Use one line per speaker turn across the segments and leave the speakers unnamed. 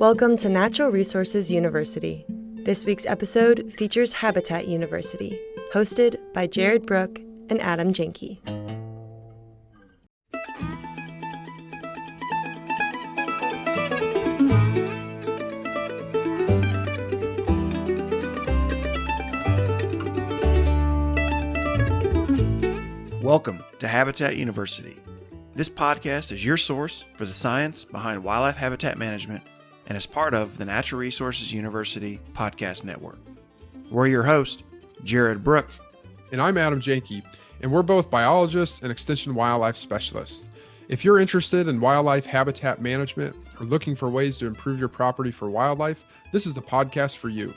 Welcome to Natural Resources University. This week's episode features Habitat University, hosted by Jared Brook and Adam Jenke.
Welcome to Habitat University. This podcast is your source for the science behind wildlife habitat management and is part of the Natural Resources University podcast network. We're your host, Jared Brook.
And I'm Adam Jenke, and we're both biologists and extension wildlife specialists. If you're interested in wildlife habitat management or looking for ways to improve your property for wildlife, this is the podcast for you.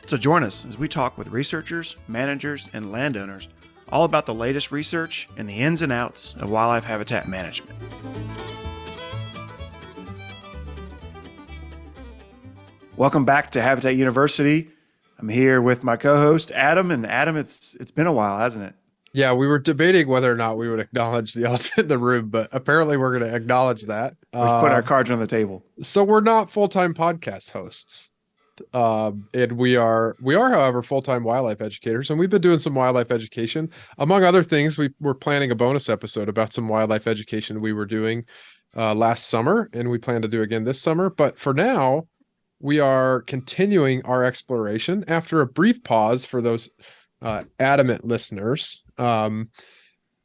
So join us as we talk with researchers, managers, and landowners all about the latest research and the ins and outs of wildlife habitat management. Welcome back to Habitat University. I'm here with my co-host, Adam. And Adam, it's been a while, hasn't it?
Yeah, we were debating whether or not we would acknowledge the elephant in the room, but apparently we're going to acknowledge that.
We've put our cards on the table.
So we're not full-time podcast hosts. And we are, however, full-time wildlife educators, and we've been doing some wildlife education. Among other things, we were planning a bonus episode about some wildlife education we were doing last summer, and we plan to do again this summer. But for now, we are continuing our exploration after a brief pause for those adamant listeners.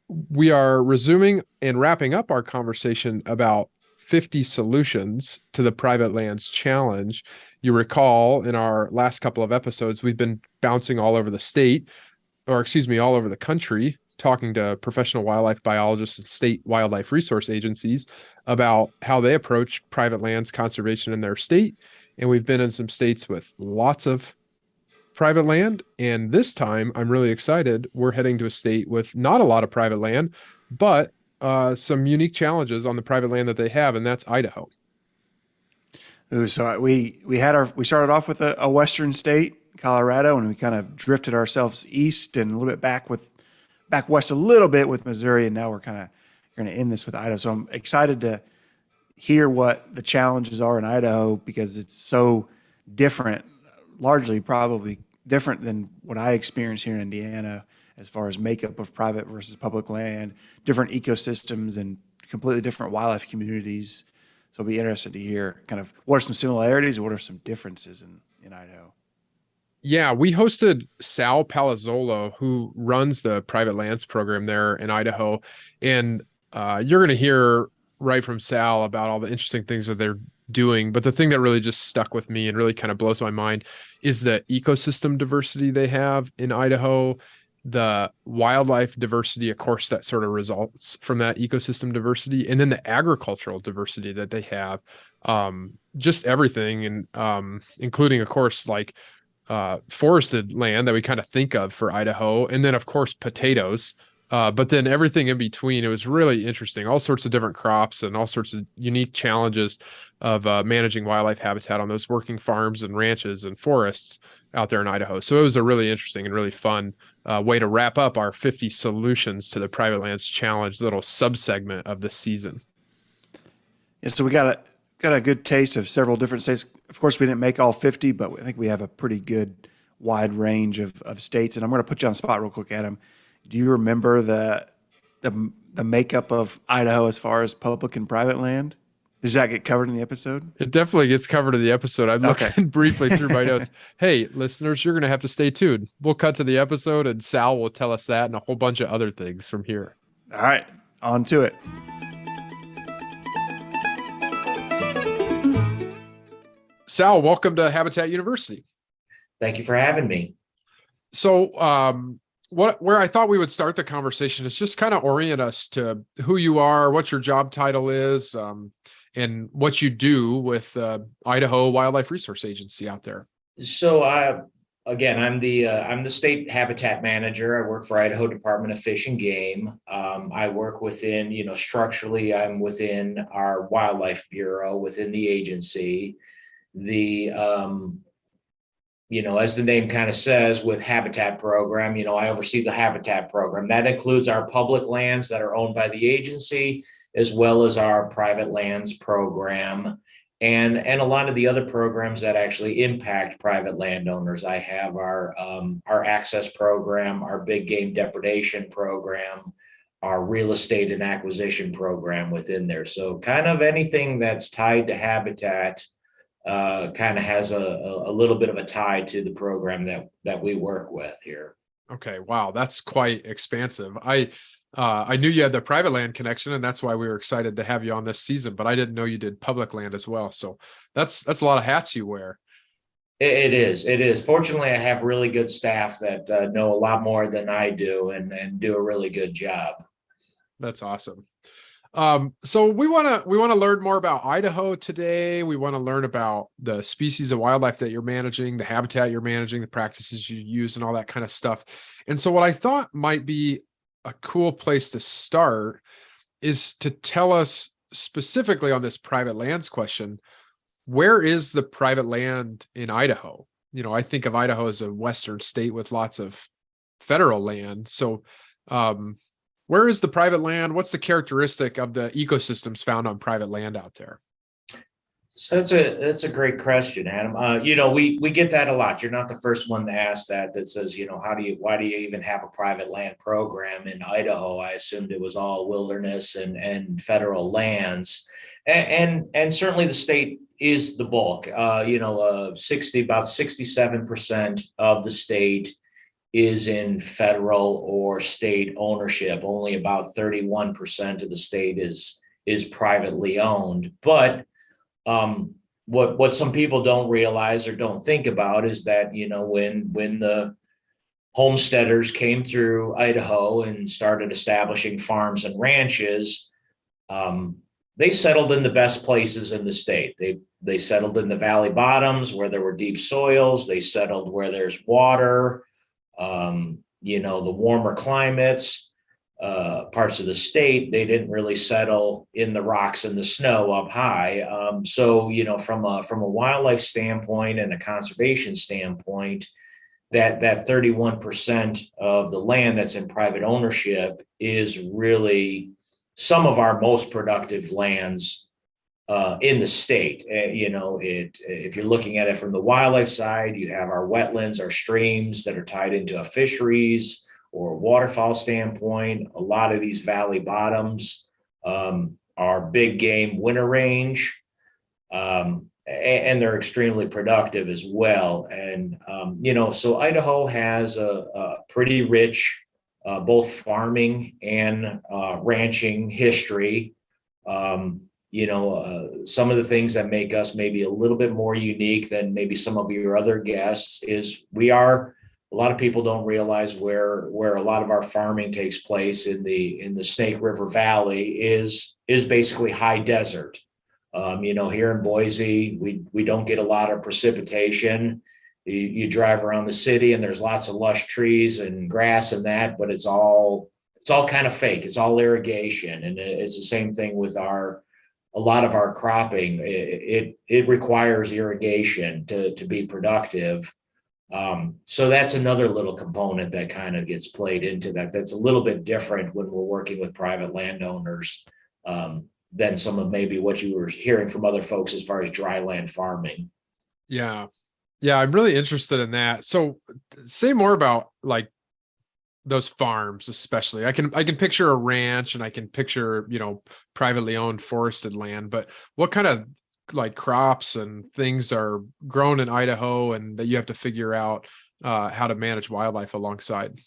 We are resuming and wrapping up our conversation about 50 solutions to the private lands challenge. You recall in our last couple of episodes, we've been bouncing all over the state, all over the country, talking to professional wildlife biologists and state wildlife resource agencies about how they approach private lands conservation in their state. And we've been in some states with lots of private land. And this time, I'm really excited. We're heading to a state with not a lot of private land, but some unique challenges on the private land that they have, and that's Idaho.
Ooh, so we started off with a western state, Colorado, and we kind of drifted ourselves east and a little bit back west a little bit with Missouri, and now we're kind of going to end this with Idaho. So I'm excited to hear what the challenges are in Idaho because it's so different, largely probably different than what I experience here in Indiana as far as makeup of private versus public land, different ecosystems, and completely different wildlife communities. So I'll be interested to hear kind of what are some similarities and what are some differences in Idaho.
Yeah, we hosted Sal Palazzolo, who runs the private lands program there in Idaho. And you're going to hear right from Sal about all the interesting things that they're doing. But the thing that really just stuck with me and really kind of blows my mind is the ecosystem diversity they have in Idaho, the wildlife diversity, of course, that sort of results from that ecosystem diversity, and then the agricultural diversity that they have, just everything, and including, of course, like forested land that we kind of think of for Idaho, and then, of course, potatoes, but then everything in between. It was really interesting, all sorts of different crops and all sorts of unique challenges of managing wildlife habitat on those working farms and ranches and forests out there in Idaho. So it was a really interesting and really fun way to wrap up our 50 solutions to the private lands challenge little subsegment of this season.
Yeah, so we got a good taste of several different states. Of course, we didn't make all 50, but I think we have a pretty good wide range of states. And I'm going to put you on the spot real quick, Adam. Do you remember the makeup of Idaho as far as public and private land? Does that get covered in the episode?
It definitely gets covered in the episode. I'm looking briefly through my notes. Hey, listeners, you're going to have to stay tuned. We'll cut to the episode and Sal will tell us that and a whole bunch of other things from here.
All right, on to it.
Sal, welcome to Habitat University.
Thank you for having me.
So, where I thought we would start the conversation is just kind of orient us to who you are, what your job title is, and what you do with Idaho Wildlife Resource Agency out there.
So, again, I'm the state habitat manager. I work for Idaho Department of Fish and Game. I work within, structurally, I'm within our Wildlife Bureau within the agency. As the name kind of says, with habitat program, I oversee the habitat program. That includes our public lands that are owned by the agency, as well as our private lands program. and a lot of the other programs that actually impact private landowners. I have our access program, our big game depredation program, our real estate and acquisition program within there. So kind of anything that's tied to habitat kind of has a little bit of a tie to the program that we work with here.
Okay, wow, that's quite expansive. I knew you had the private land connection, and that's why we were excited to have you on this season, but I didn't know you did public land as well. So that's a lot of hats you wear.
It is. Fortunately, I have really good staff that know a lot more than I do and do a really good job.
That's awesome. So we want to learn more about Idaho today. We want to learn about the species of wildlife that you're managing, the habitat you're managing, the practices you use, and all that kind of stuff. And so what I thought might be a cool place to start is to tell us specifically on this private lands question, where is the private land in Idaho? You know, I think of Idaho as a western state with lots of federal land. So, where is the private land? What's the characteristic of the ecosystems found on private land out there?
So that's a great question, Adam. You know, we get that a lot. You're not the first one to ask that says, you know, why do you even have a private land program in Idaho? I assumed it was all wilderness and federal lands. And certainly the state is the bulk. You know, about 67% of the state is in federal or state ownership. Only about 31% of the state is privately owned. But what some people don't realize or don't think about is that, you know, when the homesteaders came through Idaho and started establishing farms and ranches, they settled in the best places in the state. They settled in the valley bottoms where there were deep soils. They settled where there's water, you know, the warmer climates. Parts of the state, they didn't really settle in the rocks and the snow up high. So, you know, from a wildlife standpoint and a conservation standpoint, that 31% of the land that's in private ownership is really some of our most productive lands in the state. You know, if you're looking at it from the wildlife side, you have our wetlands, our streams that are tied into fisheries or waterfowl standpoint. A lot of these valley bottoms are big game winter range, and they're extremely productive as well. And you know, so Idaho has a pretty rich both farming and ranching history. You know, some of the things that make us maybe a little bit more unique than maybe some of your other guests is a lot of people don't realize where a lot of our farming takes place in the Snake River Valley is basically high desert. You know, here in Boise, we don't get a lot of precipitation. You drive around the city and there's lots of lush trees and grass and that, but it's all kind of fake. It's all irrigation, and it's the same thing with a lot of our cropping. It requires irrigation to be productive. So that's another little component that kind of gets played into that. That's a little bit different when we're working with private landowners than some of maybe what you were hearing from other folks as far as dry land farming.
Yeah. I'm really interested in that. So say more about like those farms, especially. I can picture a ranch and I can picture, you know, privately owned forested land, but what kind of like crops and things are grown in Idaho and that you have to figure out how to manage wildlife alongside?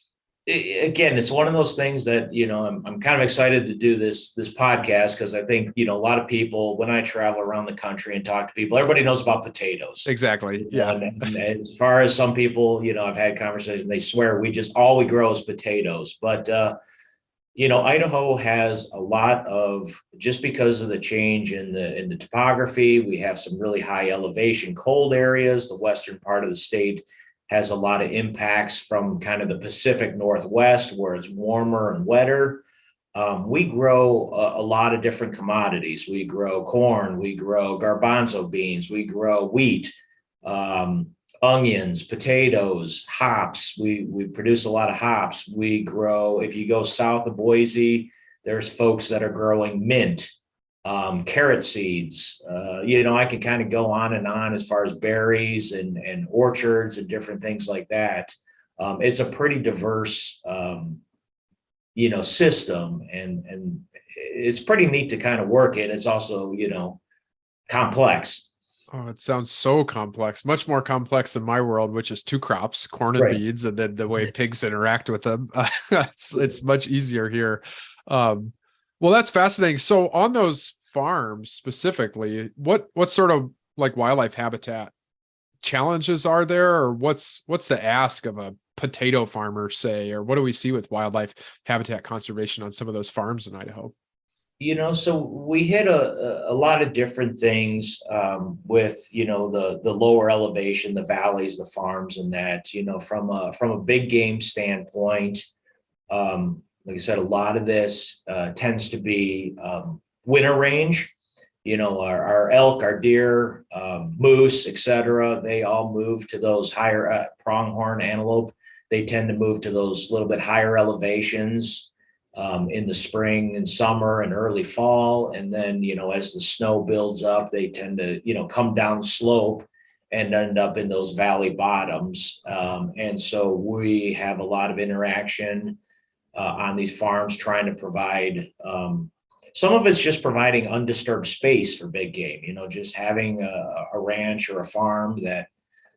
Again, it's one of those things that, you know, I'm kind of excited to do this podcast because I think, you know, a lot of people, when I travel around the country and talk to people, everybody knows about potatoes.
Exactly. Yeah.
And as far as some people, you know, I've had conversations, they swear all we grow is potatoes. But, you know, Idaho has a lot of, just because of the change in the topography, we have some really high elevation cold areas. The western part of the state has a lot of impacts from kind of the Pacific Northwest where it's warmer and wetter. We grow a lot of different commodities. We grow corn, we grow garbanzo beans, we grow wheat, onions, potatoes, hops. We produce a lot of hops. We grow, if you go south of Boise, there's folks that are growing mint. carrot seeds. I can kind of go on and on as far as berries and orchards and different things like that. It's a pretty diverse, system, and it's pretty neat to kind of work in. It's also, complex.
Oh, it sounds so complex, much more complex than my world, which is two crops, corn and
Right.
beans, and then the way pigs interact with them. It's much easier here. Well, that's fascinating. So on those farms specifically, what sort of like wildlife habitat challenges are there, or what's the ask of a potato farmer, say, or what do we see with wildlife habitat conservation on some of those farms in Idaho?
So we hit a lot of different things with the lower elevation, the valleys, the farms, and that from a big game standpoint. Like I said, a lot of this tends to be winter range. Our elk, our deer, moose, etc. They all move to those higher pronghorn antelope. They tend to move to those little bit higher elevations in the spring and summer and early fall. And then, as the snow builds up, they tend to, come down slope and end up in those valley bottoms. And so we have a lot of interaction on these farms trying to provide, some of it's just providing undisturbed space for big game, just having a ranch or a farm that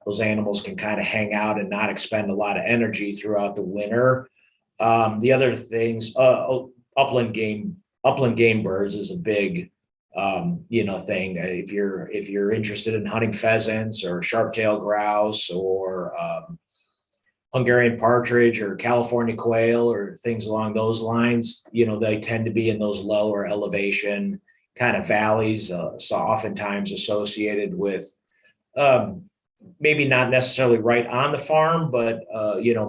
those animals can kind of hang out and not expend a lot of energy throughout the winter. The other things, upland game birds is a big, thing. If you're interested in hunting pheasants or sharp-tailed grouse or Hungarian partridge or California quail or things along those lines, they tend to be in those lower elevation kind of valleys, so oftentimes associated with maybe not necessarily right on the farm, but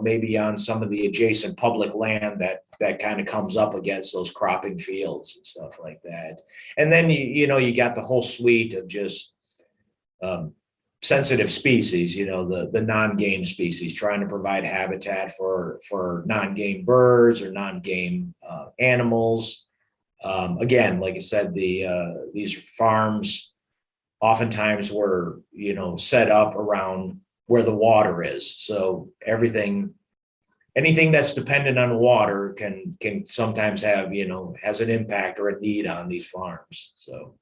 maybe on some of the adjacent public land that kind of comes up against those cropping fields and stuff like that. And then you got the whole suite of just sensitive species, the non-game species, trying to provide habitat for non-game birds or non-game animals. Again, like I said, these farms oftentimes were, set up around where the water is. So anything that's dependent on water can sometimes have, has an impact or a need on these farms. So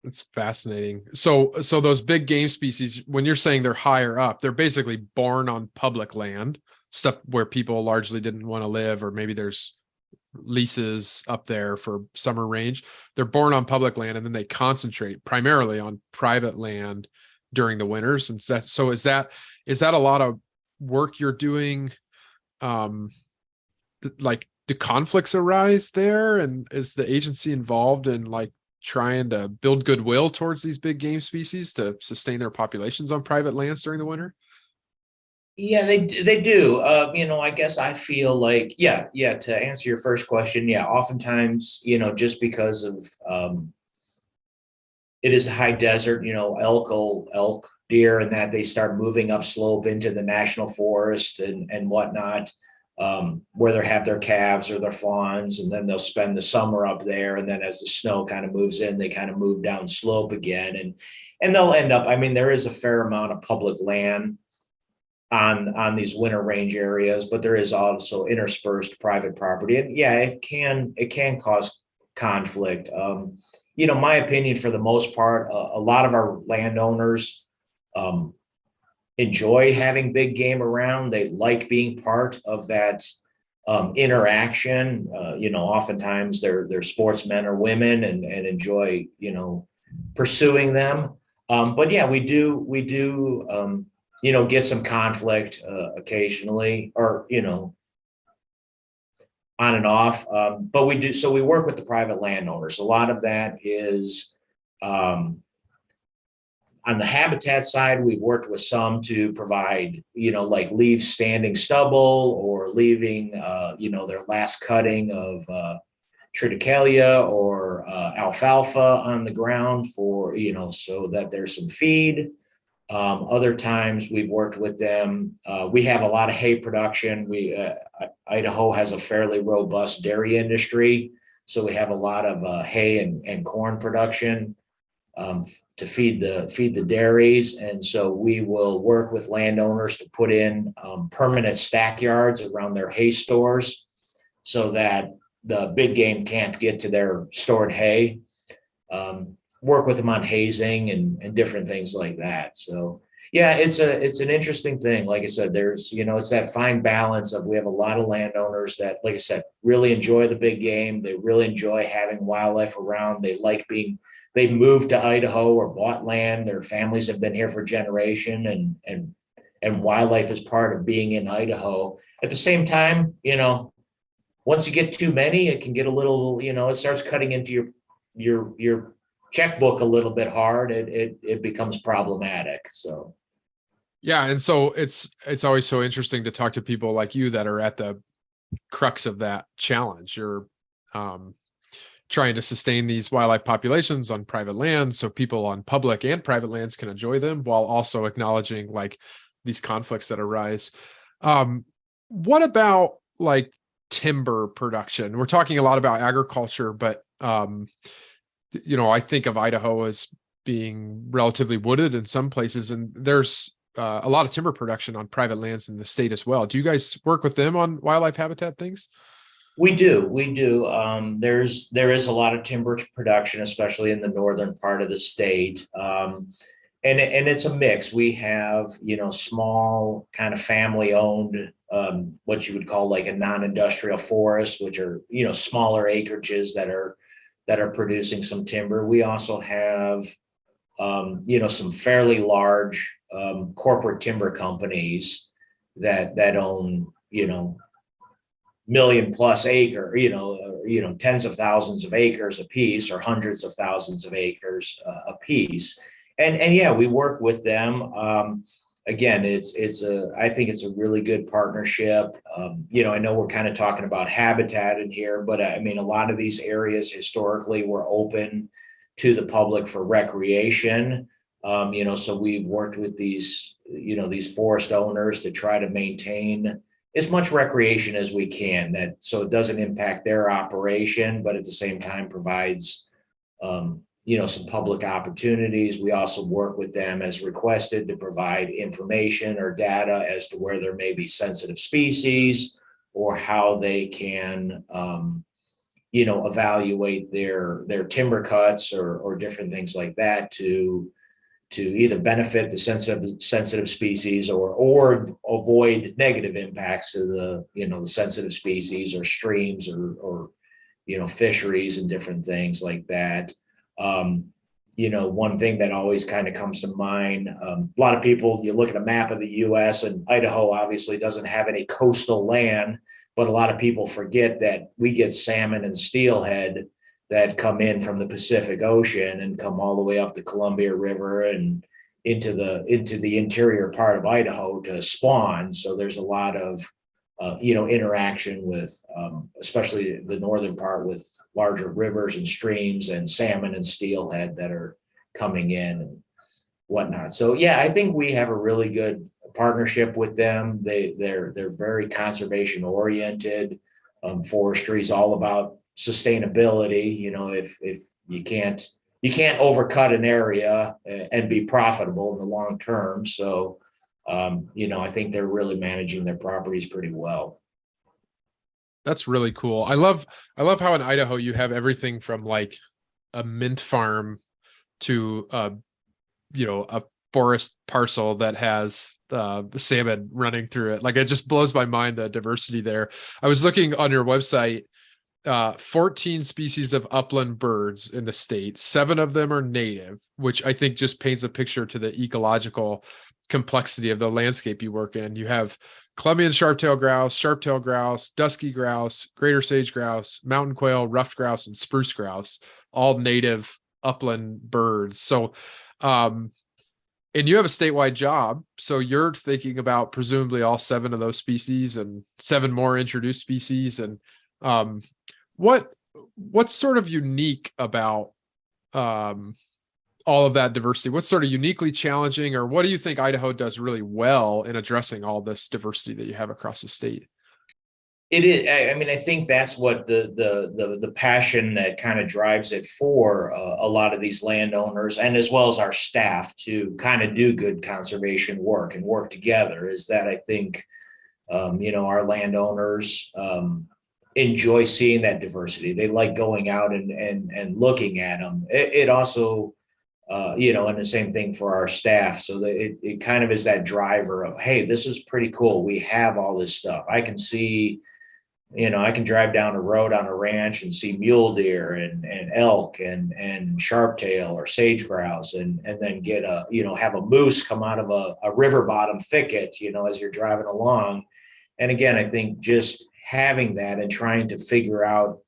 It's fascinating. So those big game species, when you're saying they're higher up, they're basically born on public land, stuff where people largely didn't want to live, or maybe there's leases up there for summer range. They're born on public land, and then they concentrate primarily on private land during the winters. And so is that a lot of work you're doing? Like, do conflicts arise there, and is the agency involved in like trying to build goodwill towards these big game species to sustain their populations on private lands during the winter?
yeah, they do. I guess I feel like, yeah. To answer your first question, yeah, oftentimes, just because of it is a high desert, elk, deer, and that they start moving up slope into the national forest and whatnot, where they have their calves or their fawns, and then they'll spend the summer up there. And then as the snow kind of moves in, they kind of move down slope again, and they'll end up, there is a fair amount of public land on these winter range areas, but there is also interspersed private property. And yeah, it can cause conflict. My opinion, for the most part, a lot of our landowners enjoy having big game around. They like being part of that interaction. Oftentimes they're sportsmen or women and enjoy, pursuing them. But yeah, we do, get some conflict occasionally, or, on and off. But we do, so we work with the private landowners. A lot of that is on the habitat side. We've worked with some to provide, like leave standing stubble, or leaving, their last cutting of triticale or alfalfa on the ground for, so that there's some feed. Other times we've worked with them. We have a lot of hay production. Idaho has a fairly robust dairy industry. So we have a lot of hay and corn production to feed the dairies. And so we will work with landowners to put in permanent stack yards around their hay stores so that the big game can't get to their stored hay. Work with them on hazing and different things like that. So yeah, it's an interesting thing. Like I said, there's, it's that fine balance of, we have a lot of landowners that, like I said, really enjoy the big game. They really enjoy having wildlife around. They moved to Idaho or bought land. Their families have been here for generation, and wildlife is part of being in Idaho. At the same time, once you get too many, it can get a little, it starts cutting into your checkbook a little bit hard. It becomes problematic. So
Yeah, and so it's always so interesting to talk to people like you that are at the crux of that challenge. You're trying to sustain these wildlife populations on private lands so people on public and private lands can enjoy them, while also acknowledging like these conflicts that arise. What about like timber production? We're talking a lot about agriculture, but I think of Idaho as being relatively wooded in some places, and there's a lot of timber production on private lands in the state as well. Do you guys work with them on wildlife habitat things?
we do. There is a lot of timber production, especially in the northern part of the state. And it's a mix. We have, small kind of family owned, what you would call like a non-industrial forest, which are, smaller acreages that are producing some timber. We also have, some fairly large corporate timber companies that own, million plus acre, tens of thousands of acres a piece, or hundreds of thousands of acres a piece. And yeah, we work with them. Again, I think it's a really good partnership. I know we're kind of talking about habitat in here, but I mean, a lot of these areas historically were open to the public for recreation. So we've worked with these forest owners to try to maintain as much recreation as we can, so it doesn't impact their operation, but at the same time provides some public opportunities. We also work with them as requested to provide information or data as to where there may be sensitive species, or how they can evaluate their timber cuts or different things like that to either benefit the sensitive species or avoid negative impacts to the sensitive species or streams or fisheries and different things like that. One thing that always kind of comes to mind, a lot of people, you look at a map of the US, and Idaho obviously doesn't have any coastal land, but a lot of people forget that we get salmon and steelhead that come in from the Pacific Ocean and come all the way up the Columbia River and into the interior part of Idaho to spawn. So there's a lot of interaction with, especially the northern part, with larger rivers and streams and salmon and steelhead that are coming in and whatnot. So yeah, I think we have a really good partnership with them. They're very conservation oriented. Forestry is all about sustainability. If you can't overcut an area and be profitable in the long term. So I think they're really managing their properties pretty well.
That's really cool. I love how in Idaho you have everything from like a mint farm to a forest parcel that has salmon running through it. Like, it just blows my mind, the diversity there. I was looking on your website, 14 species of upland birds in the state. 7 of them are native, which I think just paints a picture to the ecological complexity of the landscape you work in. You have Columbian sharp-tailed grouse, dusky grouse, greater sage grouse, mountain quail, ruffed grouse, and spruce grouse, all native upland birds. So, and you have a statewide job, so you're thinking about presumably all 7 of those species and 7 more introduced species. And what's sort of unique about all of that diversity? What's sort of uniquely challenging, or what do you think Idaho does really well in addressing all this diversity that you have across the state?
It is. I mean, I think that's what the passion that kind of drives it for a lot of these landowners, and as well as our staff, to kind of do good conservation work and work together. Is that I think our landowners enjoy seeing that diversity. They like going out and looking at them. It also and the same thing for our staff. So that it kind of is that driver of, hey, this is pretty cool. We have all this stuff. I can see, I can drive down a road on a ranch and see mule deer and elk and sharptail or sage grouse and then get have a moose come out of a river bottom thicket, as you're driving along. And again, I think just having that and trying to figure out,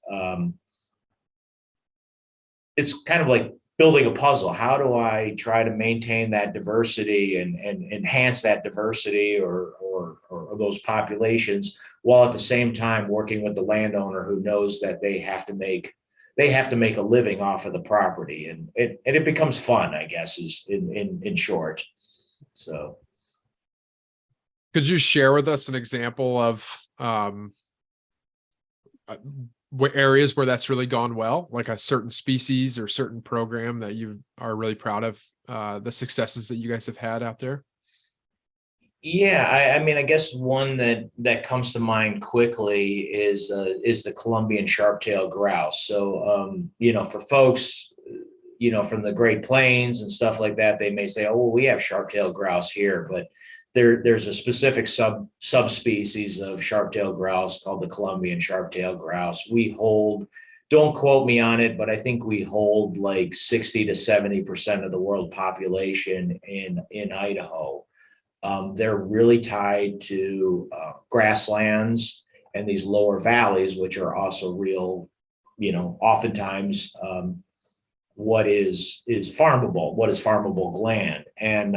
it's kind of like building a puzzle. How do I try to maintain that diversity and enhance that diversity or those populations, while at the same time working with the landowner who knows that they have to make a living off of the property, and it becomes fun, I guess, is in short. So
could you share with us an example of areas where that's really gone well, like a certain species or certain program that you are really proud of, the successes that you guys have had out there?
Yeah, I mean, I guess one that comes to mind quickly is the Columbian sharp-tailed grouse. So, for folks, from the Great Plains and stuff like that, they may say, "Oh, well, we have sharp-tailed grouse here," but there's a specific subspecies of sharp-tailed grouse called the Columbian sharp-tailed grouse. We hold, don't quote me on it, but I think we hold like 60 to 70% of the world population in Idaho. They're really tied to grasslands and these lower valleys, which are also real, oftentimes what is farmable land. And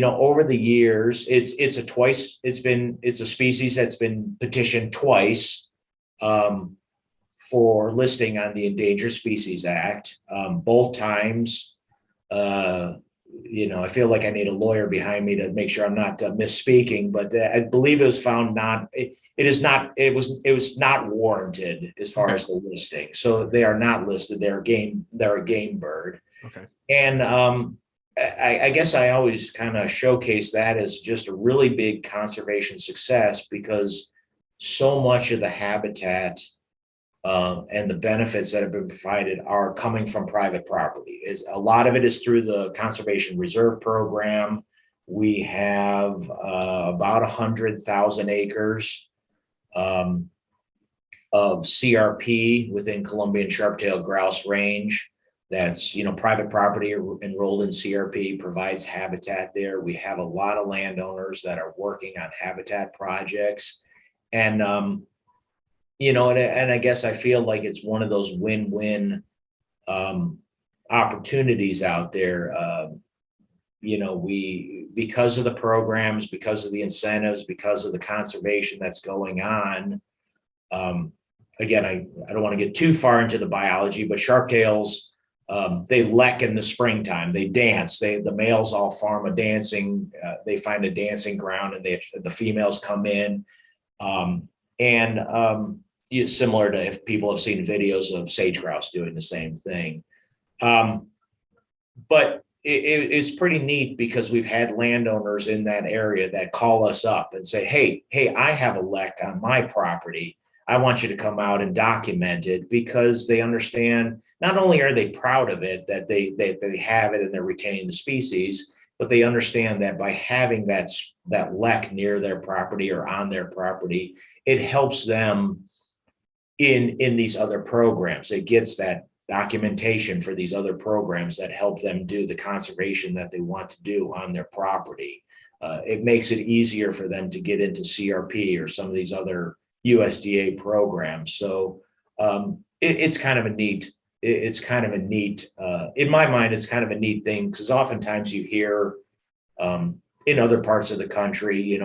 over the years, it's a species that's been petitioned twice for listing on the Endangered Species Act. Both times, I feel like I need a lawyer behind me to make sure I'm not misspeaking, but I believe it was found it was not warranted as far as the listing. So they are not listed. They're a game bird.
Okay.
And I guess I always kind of showcase that as just a really big conservation success, because so much of the habitat and the benefits that have been provided are coming from private property. A lot of it is through the Conservation Reserve Program. We have about 100,000 acres of CRP within Columbian sharp-tailed grouse range. That's, private property enrolled in CRP provides habitat there. We have a lot of landowners that are working on habitat projects. And, and I guess I feel like it's one of those win-win opportunities out there. Because of the programs, because of the incentives, because of the conservation that's going on. Again, I don't want to get too far into the biology, but sharptails, they lek in the springtime. They dance. The males all form a dancing. They find a dancing ground, and the females come in. Similar to if people have seen videos of sage grouse doing the same thing. But it's pretty neat, because we've had landowners in that area that call us up and say, hey, I have a lek on my property. I want you to come out and document it, because they understand not only are they proud of it, that they have it and they're retaining the species, but they understand that by having that lek near their property or on their property, it helps them in these other programs. It gets that documentation for these other programs that help them do the conservation that they want to do on their property. It makes it easier for them to get into CRP or some of these other USDA programs. So it's kind of a neat, in my mind, it's kind of a neat thing, because oftentimes you hear in other parts of the country, you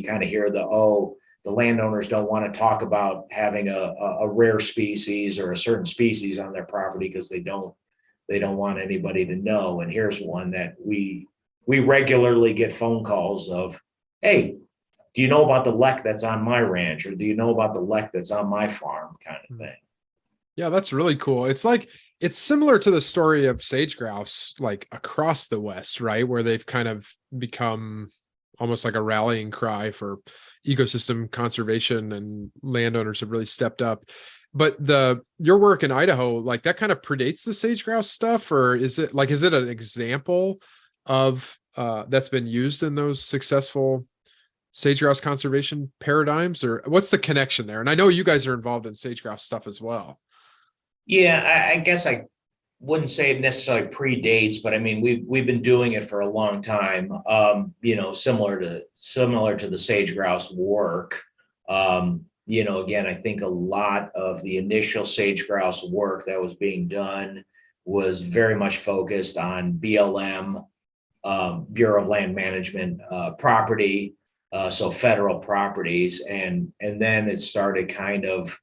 kind of hear the landowners don't want to talk about having a rare species or a certain species on their property, because they don't want anybody to know. And here's one that we regularly get phone calls of, hey, do you know about the lek that's on my ranch, or do you know about the lek that's on my farm, kind of thing.
Yeah, that's really cool. It's similar to the story of sage grouse, like across the West, right? Where they've kind of become almost like a rallying cry for ecosystem conservation, and landowners have really stepped up. But your work in Idaho, like that kind of predates the sage grouse stuff, or is it an example of that's been used in those successful sage grouse conservation paradigms, or what's the connection there? And I know you guys are involved in sage grouse stuff as well.
Yeah, I guess I wouldn't say it necessarily predates, but I mean we've been doing it for a long time. Similar to the sage grouse work. Again, I think a lot of the initial sage grouse work that was being done was very much focused on BLM, Bureau of Land Management property, so federal properties, and then it started kind of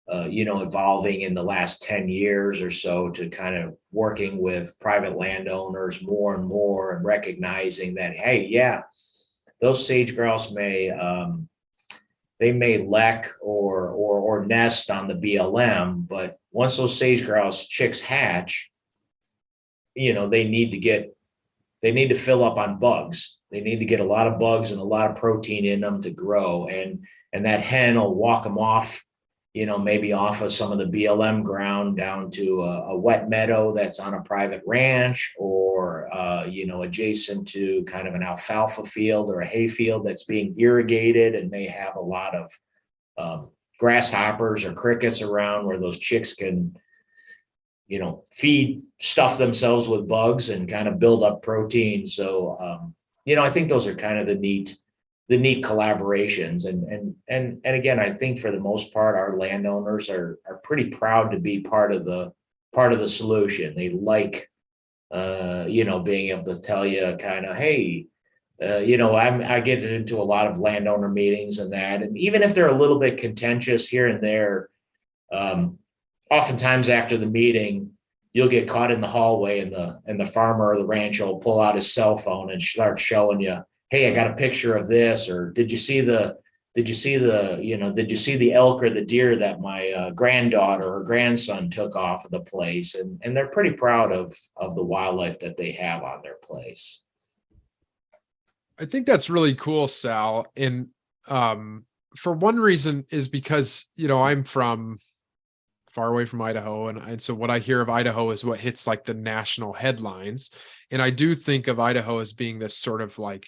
evolving in the last 10 years or so to kind of working with private landowners more and more, and recognizing that, hey, yeah, those sage grouse they may lek or nest on the BLM, but once those sage grouse chicks hatch, they need to fill up on bugs. They need to get a lot of bugs and a lot of protein in them to grow, and that hen will walk them off, maybe off of some of the BLM ground down to a wet meadow that's on a private ranch, or, adjacent to kind of an alfalfa field or a hay field that's being irrigated and may have a lot of grasshoppers or crickets around where those chicks can, stuff themselves with bugs and kind of build up protein. So, I think those are kind of the neat collaborations, and again, I think for the most part our landowners are pretty proud to be part of the solution. They like being able to tell you kind of, hey, I get into a lot of landowner meetings and that, and even if they're a little bit contentious here and there, oftentimes after the meeting you'll get caught in the hallway, and the farmer or the rancher will pull out his cell phone and start showing you, hey, I got a picture of this, or did you see the elk or the deer that my granddaughter or grandson took off of the place, and they're pretty proud of the wildlife that they have on their place.
I think that's really cool, Sal. And for one reason is because, I'm from far away from Idaho. And so what I hear of Idaho is what hits like the national headlines. And I do think of Idaho as being this sort of like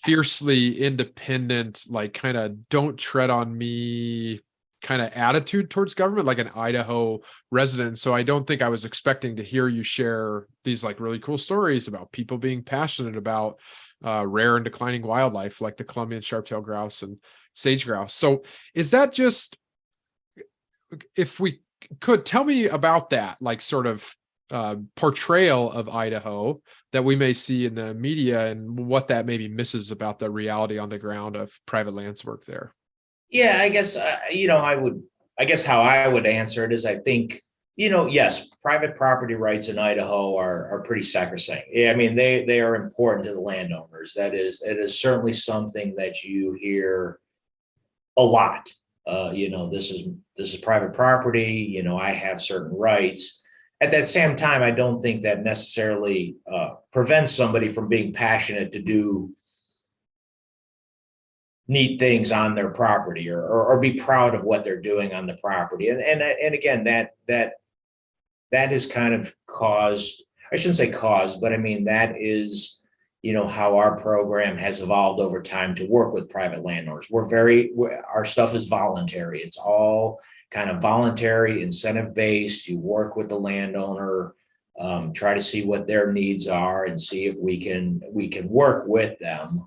fiercely independent, like kind of don't tread on me kind of attitude towards government, like an Idaho resident. So I don't think I was expecting to hear you share these like really cool stories about people being passionate about rare and declining wildlife like the Columbian sharp-tailed grouse and sage grouse. So is that just, if we could tell me about that, like sort of portrayal of Idaho that we may see in the media, and what that maybe misses about the reality on the ground of private lands work there?
Yeah, I guess, I guess how I would answer it is, I think, yes, private property rights in Idaho are pretty sacrosanct. Yeah, I mean, they are important to the landowners. It is certainly something that you hear a lot. This is private property. I have certain rights. At that same time, I don't think that necessarily prevents somebody from being passionate to do neat things on their property, or be proud of what they're doing on the property. And again, that has kind of caused, I shouldn't say caused, but I mean, that is, how our program has evolved over time to work with private landowners. Our stuff is voluntary. It's all kind of voluntary, incentive based. You work with the landowner, try to see what their needs are and see if we can work with them.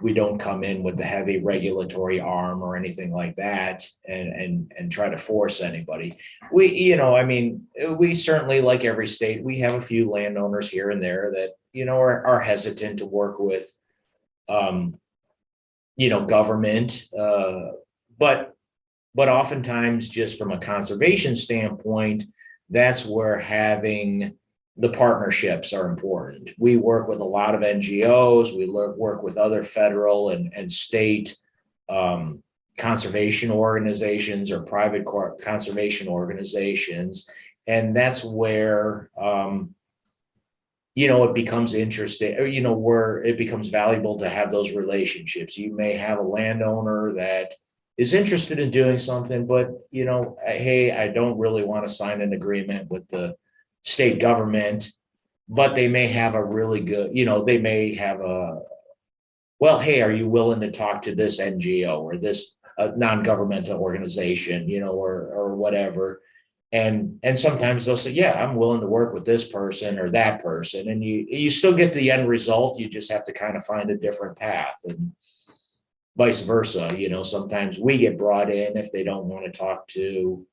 We don't come in with the heavy regulatory arm or anything like that and try to force anybody. We certainly, like every state, we have a few landowners here and there that, are hesitant to work with, government. But oftentimes, just from a conservation standpoint, that's where having the partnerships are important. We work with a lot of NGOs. We work with other federal and state conservation organizations or private conservation organizations. And that's where, it becomes interesting, or, where it becomes valuable to have those relationships. You may have a landowner that is interested in doing something, but, hey, I don't really want to sign an agreement with the state government, but they may have a really good, they may have well, hey, are you willing to talk to this NGO or this non-governmental organization, or whatever. And sometimes they'll say, yeah, I'm willing to work with this person or that person. And you still get the end result. You just have to kind of find a different path, and vice versa. Sometimes we get brought in if they don't want to talk to,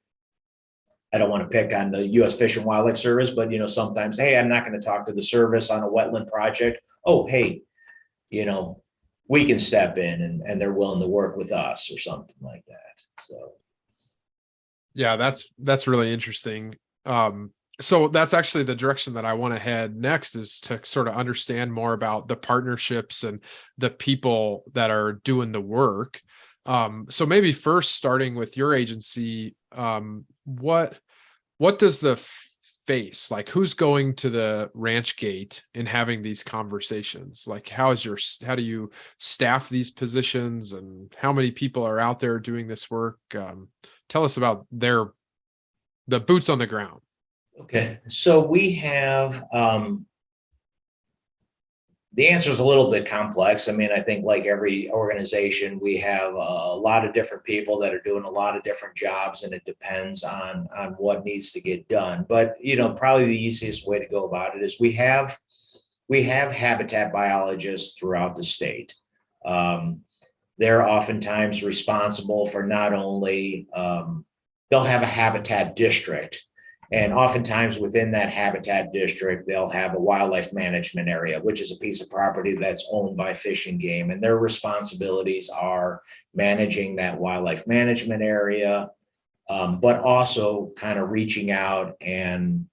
I don't want to pick on the U.S. Fish and Wildlife Service, but, sometimes, hey, I'm not going to talk to the service on a wetland project. Oh, hey, we can step in and they're willing to work with us or something like that. So.
Yeah, that's really interesting. So that's actually the direction that I want to head next, is to sort of understand more about the partnerships and the people that are doing the work. So maybe first, starting with your agency, what does the face, like, who's going to the ranch gate and having these conversations? Like, how do you staff these positions, and how many people are out there doing this work? Tell us about the boots on the ground.
Okay, so we have, the answer is a little bit complex. I mean, I think like every organization, we have a lot of different people that are doing a lot of different jobs, and it depends on what needs to get done. But, probably the easiest way to go about it is we have habitat biologists throughout the state. They're oftentimes responsible for not only, they'll have a habitat district. And oftentimes within that habitat district, they'll have a wildlife management area, which is a piece of property that's owned by Fish and Game. And their responsibilities are managing that wildlife management area, but also kind of reaching out and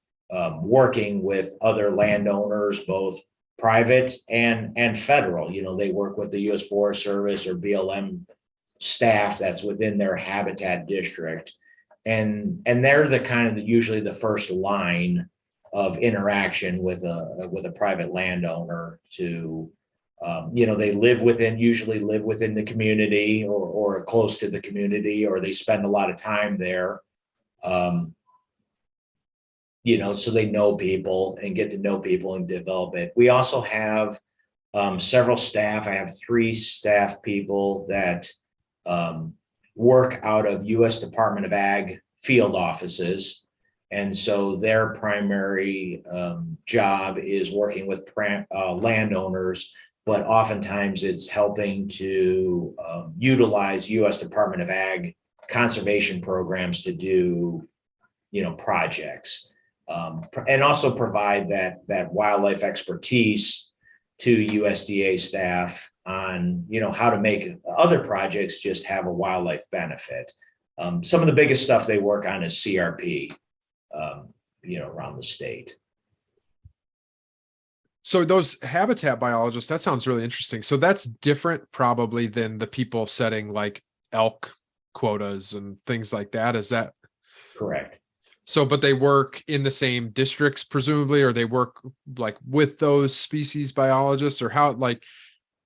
working with other landowners, both private and federal. They work with the U.S. Forest Service or BLM staff that's within their habitat district. And they're the kind of usually the first line of interaction with a private landowner to, they usually live within the community or close to the community, or they spend a lot of time there, so they know people and get to know people and develop it. We also have several staff. I have 3 staff people that work out of U.S. Department of Ag field offices. And so their primary job is working with landowners, but oftentimes it's helping to utilize U.S. Department of Ag conservation programs to do, projects, and also provide that wildlife expertise to USDA staff on, how to make other projects just have a wildlife benefit. Some of the biggest stuff they work on is CRP, around the state.
So those habitat biologists, that sounds really interesting. So that's different probably than the people setting like elk quotas and things like that. Is that
correct?
So, but they work in the same districts, presumably, or they work like with those species biologists, or how, like,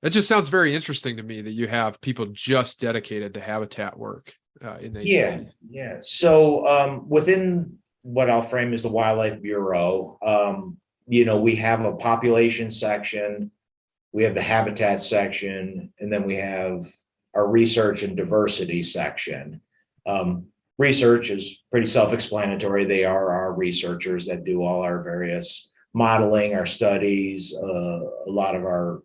that just sounds very interesting to me that you have people just dedicated to habitat work in the agency.
Yeah. So within what I'll frame as the Wildlife Bureau, we have a population section, we have the habitat section, and then we have our research and diversity section. Research is pretty self-explanatory. They are our researchers that do all our various modeling, our studies, a lot of our,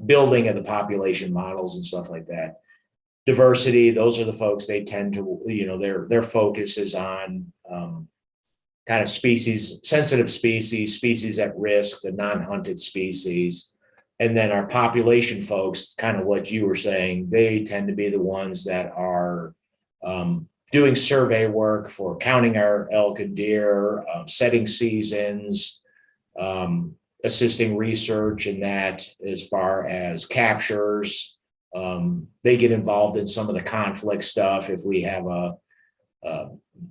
building of the population models and stuff like that. Diversity, those are the folks, they tend to, their focus is on kind of sensitive species at risk, the non-hunted species. And then our population folks, kind of what you were saying, they tend to be the ones that are doing survey work for counting our elk and deer, setting seasons, assisting research in that as far as captures. They get involved in some of the conflict stuff. If we have a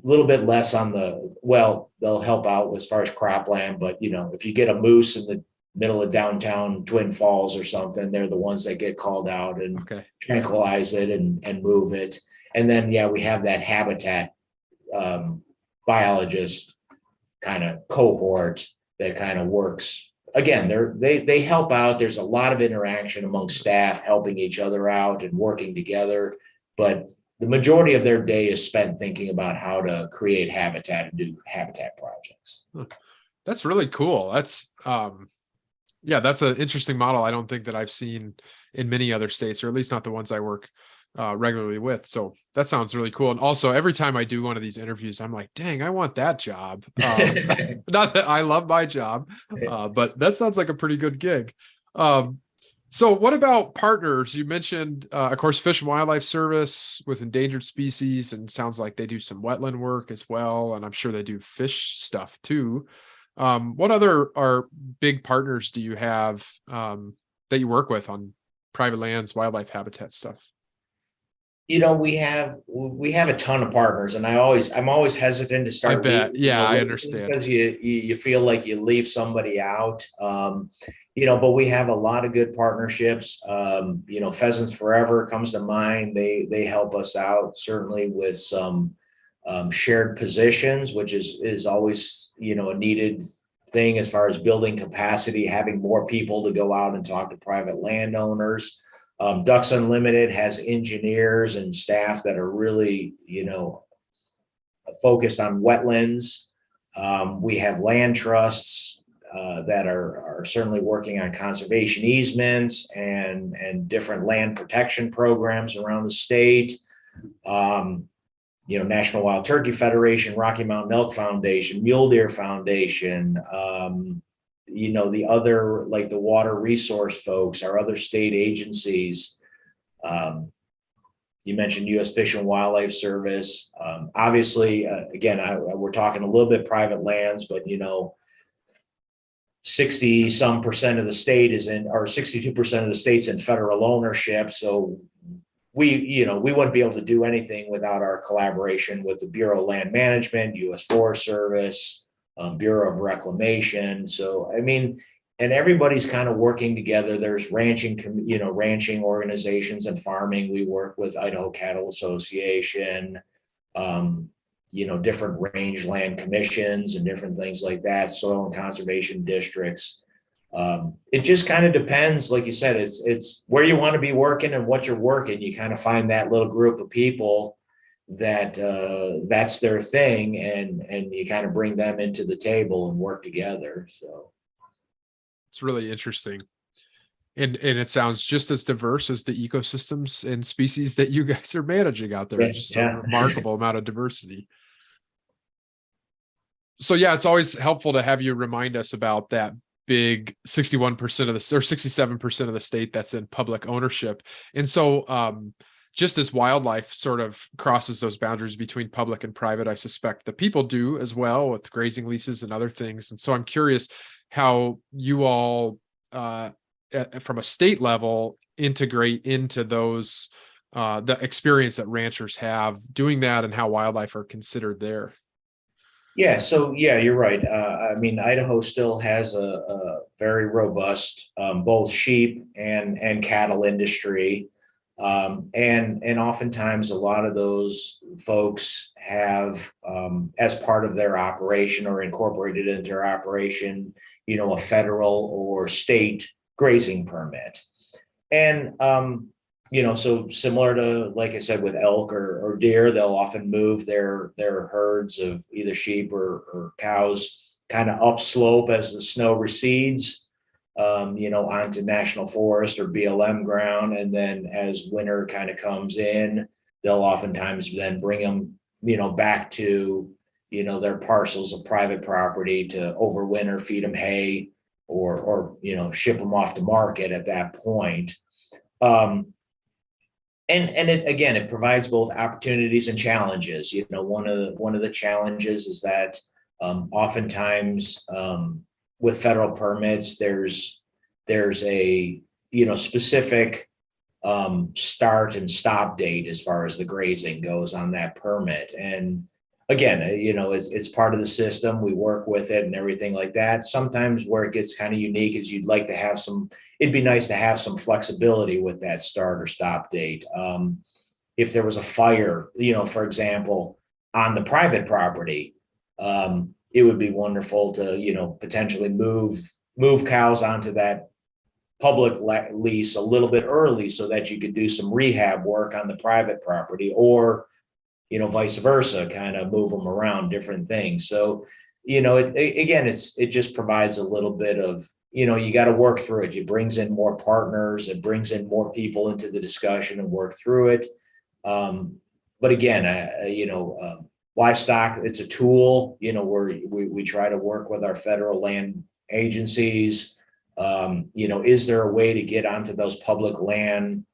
little bit less on they'll help out as far as cropland, but if you get a moose in the middle of downtown Twin Falls or something, they're the ones that get called out and tranquilize it and move it. And then, we have that habitat biologist kind of cohort that kind of works. Again, they help out. There's a lot of interaction among staff helping each other out and working together, but the majority of their day is spent thinking about how to create habitat and do habitat projects.
That's really cool. That's that's an interesting model. I don't think that I've seen in many other states, or at least not the ones I work regularly with. So that sounds really cool. And also, every time I do one of these interviews, I'm like, dang, I want that job. Not that I love my job, but that sounds like a pretty good gig. So what about partners? You mentioned, of course, Fish and Wildlife Service with endangered species, and sounds like they do some wetland work as well. And I'm sure they do fish stuff too. What other big partners do you have that you work with on private lands, wildlife habitat stuff?
We have a ton of partners, and I'm always hesitant to start.
I bet. I understand,
because you feel like you leave somebody out. But we have a lot of good partnerships. Pheasants Forever comes to mind. They help us out certainly with some shared positions, which is always a needed thing as far as building capacity, having more people to go out and talk to private landowners. Ducks Unlimited has engineers and staff that are really, focused on wetlands. We have land trusts that are certainly working on conservation easements and different land protection programs around the state. National Wild Turkey Federation, Rocky Mountain Elk Foundation, Mule Deer Foundation, the other, like the water resource folks, our other state agencies. You mentioned U.S. Fish and Wildlife Service. Obviously, again, we're talking a little bit private lands, but 60% of the state is in, or 62% of the state's in federal ownership. So we wouldn't be able to do anything without our collaboration with the Bureau of Land Management, U.S. Forest Service, Bureau of Reclamation. So, and everybody's kind of working together. There's ranching organizations and farming. We work with Idaho Cattle Association, different range land commissions and different things like that, soil and conservation districts. It just kind of depends. Like you said, it's where you want to be working and what you're working. You kind of find that little group of people that that's their thing, and you kind of bring them into the table and work together. So
it's really interesting. And it sounds just as diverse as the ecosystems and species that you guys are managing out there. Just a remarkable amount of diversity. So it's always helpful to have you remind us about that big 61% of the, or 67% of the state that's in public ownership. And so just as wildlife sort of crosses those boundaries between public and private, I suspect the people do as well with grazing leases and other things. And so I'm curious how you all, from a state level, integrate into those, the experience that ranchers have doing that and how wildlife are considered there.
So you're right. Idaho still has a very robust both sheep and cattle industry. And oftentimes a lot of those folks have, as part of their operation or incorporated into their operation, a federal or state grazing permit. And, so similar to, like I said, with elk or deer, they'll often move their herds of either sheep or cows kind of upslope as the snow recedes, onto national forest or BLM ground. And then as winter kind of comes in, they'll oftentimes then bring them, back to, their parcels of private property to overwinter, feed them hay, or ship them off to market at that point. and it, again, it provides both opportunities and challenges. One of the challenges is that oftentimes with federal permits, there's a specific start and stop date as far as the grazing goes on that permit. And again, it's part of the system. We work with it and everything like that. Sometimes where it gets kind of unique is you'd like to have it'd be nice to have some flexibility with that start or stop date. If there was a fire, for example, on the private property, it would be wonderful to, potentially move cows onto that public lease a little bit early so that you could do some rehab work on the private property, or vice versa, kind of move them around, different things. So it just provides a little bit of, you got to work through it. It brings in more partners, it brings in more people into the discussion and work through it. But again, livestock, it's a tool, where we try to work with our federal land agencies. Is there a way to get onto those public land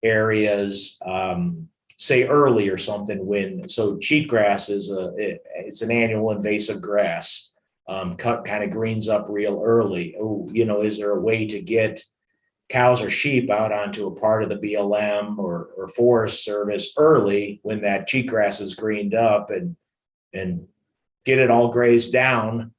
areas, say early or something, so cheatgrass it's an annual invasive grass, kind of greens up real early. Is there a way to get cows or sheep out onto a part of the BLM or Forest Service early when that cheatgrass is greened up, and get it all grazed down,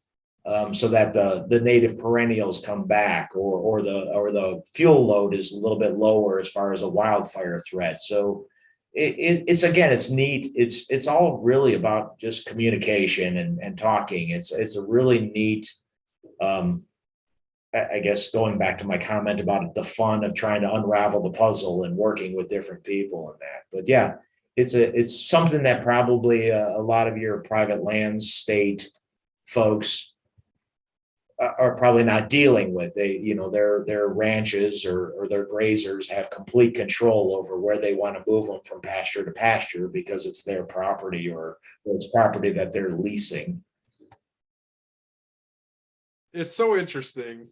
so that the native perennials come back, or the fuel load is a little bit lower as far as a wildfire threat. So it's neat. It's all really about just communication and talking. It's a really neat, I guess, going back to my comment about the fun of trying to unravel the puzzle and working with different people and that. But yeah, it's something that probably a lot of your private land state folks are probably not dealing with. Their ranches or their grazers have complete control over where they want to move them from pasture to pasture, because it's their property, or it's property that they're leasing.
It's so interesting.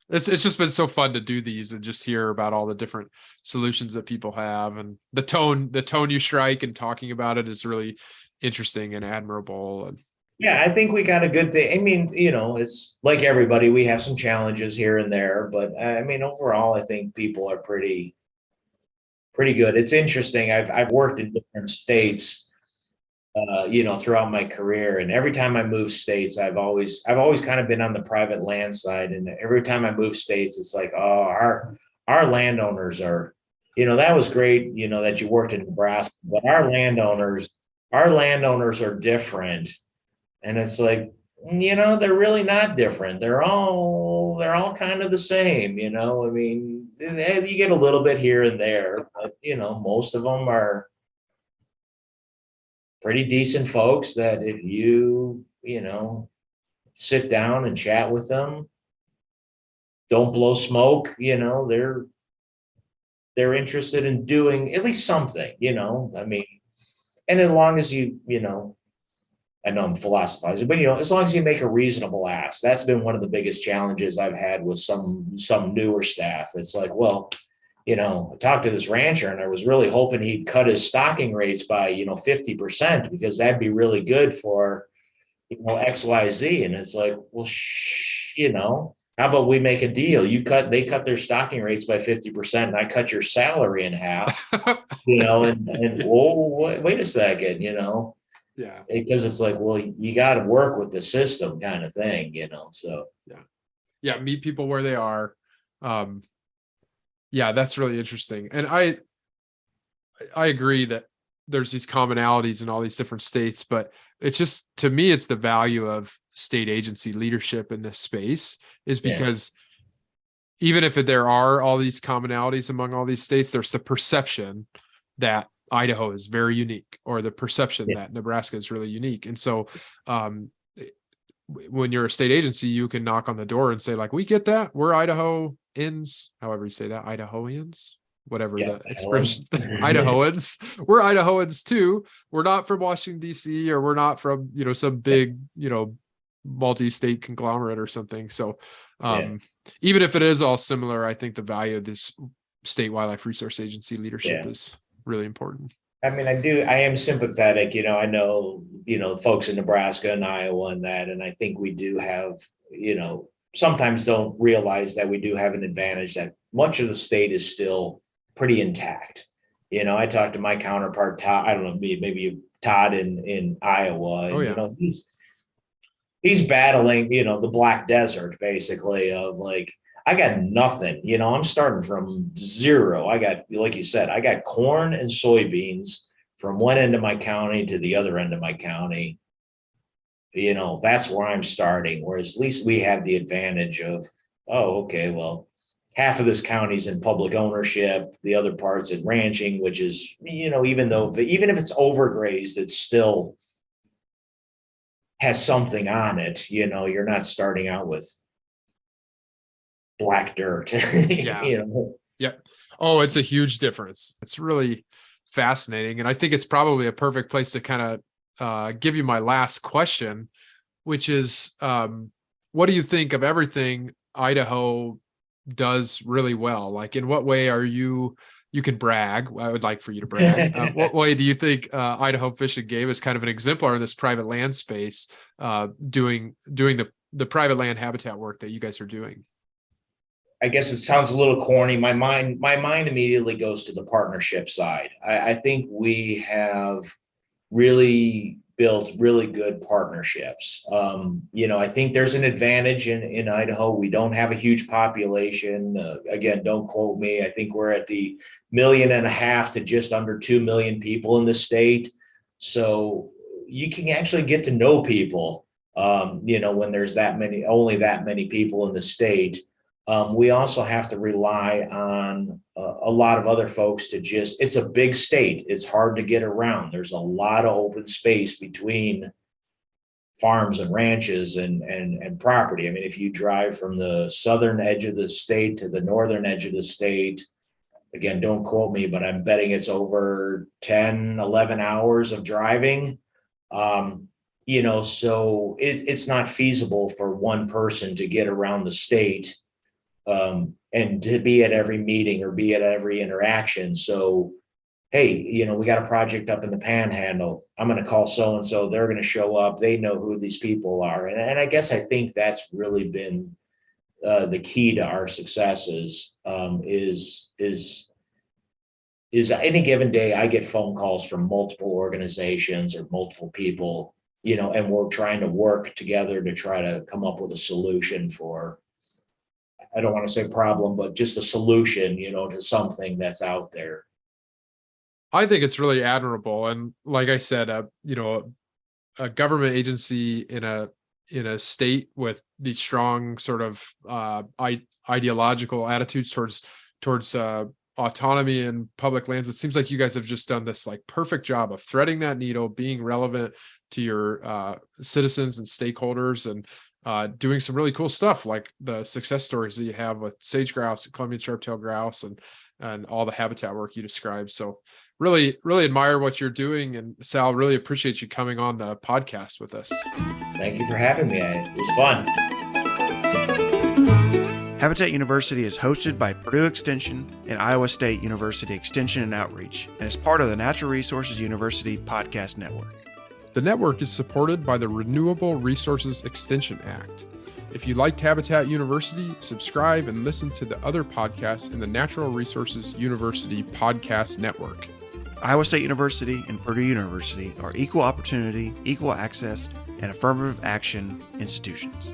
It's just been so fun to do these and just hear about all the different solutions that people have, and the tone you strike and talking about it is really interesting and admirable. And
yeah, I think we got a good thing. I mean, it's like everybody, we have some challenges here and there, but I mean, overall, I think people are pretty good. It's interesting. I've worked in different states, throughout my career, and every time I move states, I've always kind of been on the private land side, and every time I move states, it's like, oh, our landowners are, that was great, that you worked in Nebraska, but our landowners are different. And it's like, they're really not different. They're all kind of the same, I mean, you get a little bit here and there, but most of them are pretty decent folks that if you sit down and chat with them, don't blow smoke, they're interested in doing at least something, I mean, and as long as I know I'm philosophizing, but as long as you make a reasonable ask. That's been one of the biggest challenges I've had with some newer staff. It's like, well, I talked to this rancher and I was really hoping he'd cut his stocking rates by 50%, because that'd be really good for XYZ. And it's like, well, how about we make a deal? They cut their stocking rates by 50%, and I cut your salary in half. And whoa, wait a second,
yeah,
because it's like, well, you got to work with the system, kind of thing, so
yeah, meet people where they are. Yeah, that's really interesting. And I agree that there's these commonalities in all these different states, but it's just, to me, it's the value of state agency leadership in this space, is because even if there are all these commonalities among all these states, there's the perception that Idaho is very unique, or the perception that Nebraska is really unique. And so when you're a state agency, you can knock on the door and say, like, we get that, we're Idahoans, however you say that, Idahoans, whatever the expression, Idahoans, we're Idahoans too. We're not from Washington, DC, or we're not from, some big, multi-state conglomerate or something. So even if it is all similar, I think the value of this state wildlife resource agency leadership
Yeah.
is really important.
I mean, I am sympathetic, I know, folks in Nebraska and Iowa and that, and I think we do have, sometimes don't realize that we do have an advantage that much of the state is still pretty intact. I talked to my counterpart, Todd, I don't know, maybe Todd in Iowa,
Oh,
and,
yeah.
he's battling, the Black Desert basically of like, I got nothing, I'm starting from zero. I got, like you said, I got corn and soybeans from one end of my county to the other end of my county. That's where I'm starting. Whereas at least we have the advantage of, oh, okay, well, half of this county's in public ownership, the other part's in ranching, which is, even if it's overgrazed, it still has something on it. You're not starting out with black dirt.
Yeah. Yep. Oh, it's a huge difference. It's really fascinating. And I think it's probably a perfect place to kind of give you my last question, which is, what do you think of everything Idaho does really well? Like, in what way are you can brag? I would like for you to brag. What way do you think Idaho Fish and Game is kind of an exemplar in this private land space, doing the private land habitat work that you guys are doing?
I guess it sounds a little corny. My mind immediately goes to the partnership side. I think we have really built really good partnerships. I think there's an advantage in Idaho. We don't have a huge population. Again, don't quote me. I think we're at the 1.5 million to just under 2 million people in the state. So you can actually get to know people, when there's only that many people in the state. We also have to rely on a lot of other folks it's a big state. It's hard to get around. There's a lot of open space between farms and ranches and property. I mean, if you drive from the southern edge of the state to the northern edge of the state, again, don't quote me, but I'm betting it's over 10, 11 hours of driving. So it's not feasible for one person to get around the state and to be at every meeting or be at every interaction. So, hey, we got a project up in the Panhandle. I'm going to call so-and-so. They're going to show up. They know who these people are. And I guess I think that's really been the key to our successes, is any given day, I get phone calls from multiple organizations or multiple people, and we're trying to work together to try to come up with a solution for, I don't want to say problem, but just a solution, to something that's out there.
I think it's really admirable. And like I said, a government agency in a state with these strong sort of ideological attitudes towards autonomy and public lands. It seems like you guys have just done this like perfect job of threading that needle, being relevant to your citizens and stakeholders, and doing some really cool stuff, like the success stories that you have with sage grouse and Columbian sharp-tailed grouse and all the habitat work you described. So really, really admire what you're doing. And Sal, really appreciate you coming on the podcast with us.
Thank you for having me. It was fun.
Habitat University is hosted by Purdue Extension and Iowa State University Extension and Outreach, and is part of the Natural Resources University Podcast Network.
The network is supported by the Renewable Resources Extension Act. If you liked Habitat University, subscribe and listen to the other podcasts in the Natural Resources University Podcast Network.
Iowa State University and Purdue University are equal opportunity, equal access, and affirmative action institutions.